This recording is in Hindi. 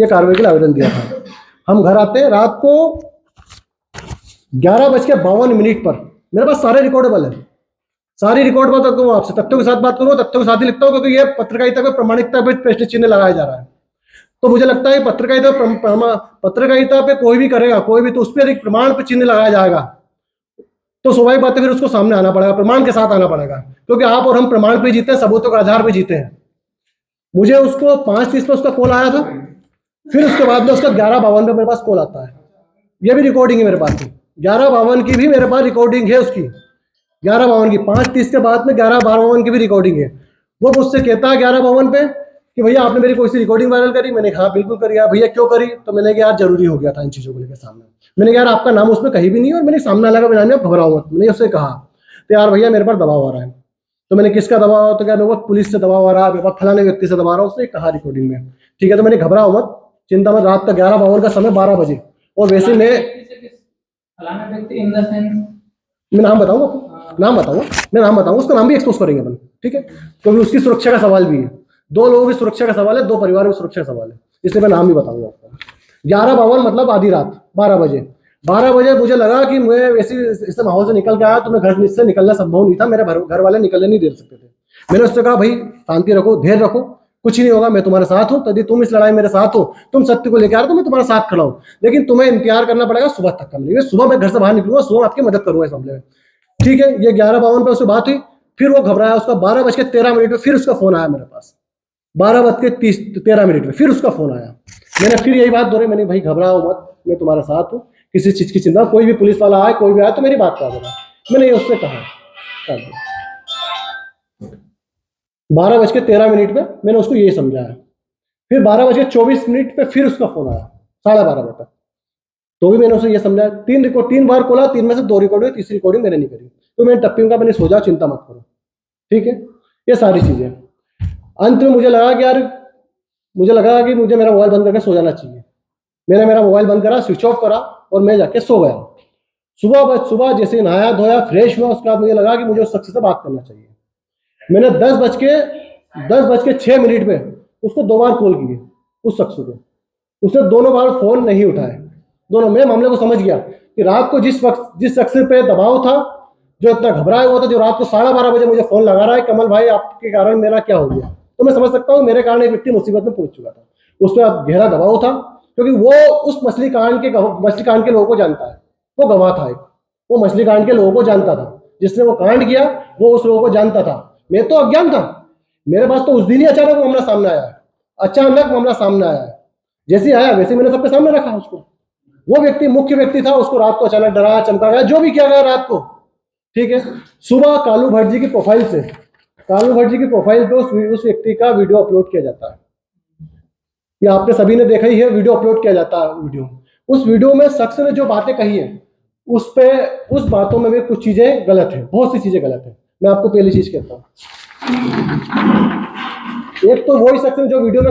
ये कार्रवाई के लिए आवेदन दिया था। हम घर आते हैं रात को 11:52 पर, मेरे पास सारे रिकॉर्डेबल है, सारी रिकॉर्ड बात करूँ आपसे, तथ्यों के साथ बात करूँ, तथ्यों के साथ ही लिखता हूँ, क्योंकि ये पत्रकारिता को प्रमाणिकता पे प्रश्न चिन्ह लगाया जा रहा है। तो मुझे लगता है पत्रकारिता पे कोई भी करेगा, कोई भी, तो उस पर एक प्रमाण पे चिन्ह लगाया जाएगा, तो स्वाभाविक बात है फिर उसको सामने आना पड़ेगा, प्रमाण के साथ आना पड़ेगा, क्योंकि आप और हम प्रमाण पे जीते हैं, सबूतों के आधार पे जीते हैं। मुझे उसको 5:30 पे उसका कॉल आया था, फिर उसके बाद में उसका 11:52 पे मेरे पास कॉल आता है, ये भी रिकॉर्डिंग है मेरे पास में, 11:52 की भी मेरे पास रिकॉर्डिंग है उसकी, 11:52 की, 5:30 के बाद में 11:52 की भी रिकॉर्डिंग है। वो मुझसे कहता है 11:52 पे कि भैया आपने मेरी कोई सी रिकॉर्डिंग वायरल करी? मैंने कहा बिल्कुल करी। यार भैया क्यों करी? तो मैंने कहा यार जरूरी हो गया था इन चीज़ों को लेकर सामने। मैंने कहा यार आपका नाम उसमें कहीं भी नहीं है और मैंने सामने लगा बनाने में घबराओ मत। मैंने उससे कहा तो यार भैया मेरे पर दबाव आ रहा है। तो मैंने किसका दबाव? तो क्या मेरे पास पुलिस से दबाव आ रहा है, मेरे पास फलाने व्यक्ति से दबाव आ रहा है, उसने कहा रिकॉर्डिंग में। ठीक है, तो मैंने घबराओ मत, चिंता मत, रात का 11:52 का समय, 12 बजे। और वैसे मैं नाम बताऊंगा आपको, नाम बताऊंगा, मैं नाम बताऊंगा, उसका नाम भी एक्सपोज करेंगे अपन, ठीक है, क्योंकि उसकी सुरक्षा का सवाल भी है, 2 लोगों की सुरक्षा का सवाल है, 2 परिवारों की सुरक्षा का सवाल है, इसलिए मैं नाम भी बताऊंगा आपको। 11:52 मतलब आधी रात, 12 बजे। 12 बजे मुझे लगा कि मैं वैसे इस माहौल से निकल के आया, तो मैं घर से निकलना संभव नहीं था, मेरे घर वाले निकलने नहीं दे सकते थे। मैंने उससे कहा भाई शांति रखो, धैर्य रखो, कुछ नहीं होगा, मैं तुम्हारे साथ हूँ, यदि तुम इस लड़ाई मेरे साथ हो, तुम सत्य को लेकर आ रहे हो, तो मैं तुम्हारे साथ खड़ा हूँ, लेकिन तुम्हें इंतजार करना पड़ेगा सुबह तक का। मैं सुबह मैं घर से बाहर निकलूंगा, सुबह आपकी मदद करूंगा इस मामले में, ठीक है। ये 11:52 पे उससे बात हुई, फिर वो घबराया, उसका 12:13 पे फिर उसका फोन आया मेरे पास, 12:13 पे फिर उसका फोन आया। मैंने फिर यही बात दोहराई, मैंने भाई घबराओ मत, मैं तुम्हारे साथ हूँ, किसी चीज की चिंता, कोई भी पुलिस वाला आए, कोई भी आए तो मेरी बात कर देना। मैंने ये उससे कहा। 12:13 पे मैंने उसको यही समझाया। फिर 12:24 पे फिर उसका फोन आया, 12:30 बजे तक, तो भी मैंने उसे ये समझाया। 3 बार कॉल, 3 में से 2 रिकॉर्डिंग, तीसरी रिकॉर्डिंग मैंने नहीं करी। तो मैंने टप्पी का, मैंने सोचा चिंता मत करो, ठीक है, ये सारी चीजें। अंत में मुझे लगा कि मुझे मेरा मोबाइल बंद करके सो जाना चाहिए। मैंने मेरा मोबाइल बंद करा, स्विच ऑफ करा और मैं जाके सो गया। सुबह जैसे नहाया धोया, फ्रेश हुआ, उसके बाद मुझे लगा कि मुझे उस शख्स से बात करना चाहिए। मैंने 10:06 पे उसको 2 बार कॉल किए, उस शख्स को। उसने दोनों बार फोन नहीं उठाया। मैं मामले को समझ गया कि रात को जिस शख्स पे दबाव था, जो इतना घबराया हुआ था, जो रात को 12:30 बजे मुझे फोन लगा रहा है, कमल भाई आपके कारण मेरा क्या हो गया, तो मैं समझ सकता हूँ मेरे कारण एक व्यक्ति मुसीबत में पहुंच चुका था। उस पर गहरा दबाव था, क्योंकि वो उस मछली कांड के लोगों को जानता है, वो गवाह था, वो मछली कांड के लोगों को जानता था, जिसने वो कांड किया वो उस लोगों को जानता था। मैं तो अज्ञान था, मेरे पास तो उस दिन ही अचानक मामला सामने आया है, अचानक मामला सामने आया है। जैसे आया वैसे मैंने सबके सामने रखा उसको। वो व्यक्ति मुख्य व्यक्ति था, उसको रात को अचानक डराया चमका गया, जो भी किया गया रात को, ठीक है। सुबह कालू भट्ट जी की प्रोफाइल पे उस व्यक्ति का वीडियो अपलोड किया जाता है। ये आपने सभी ने देखा ही है, वीडियो अपलोड किया जाता है। उस वीडियो में शख्स ने जो बातें कही है, उस बातों में भी कुछ चीजें गलत है, बहुत सी चीजें गलत है। मैं आपको पहली चीज कहता हूँ, एक तो वही शख्स ने जो वीडियो में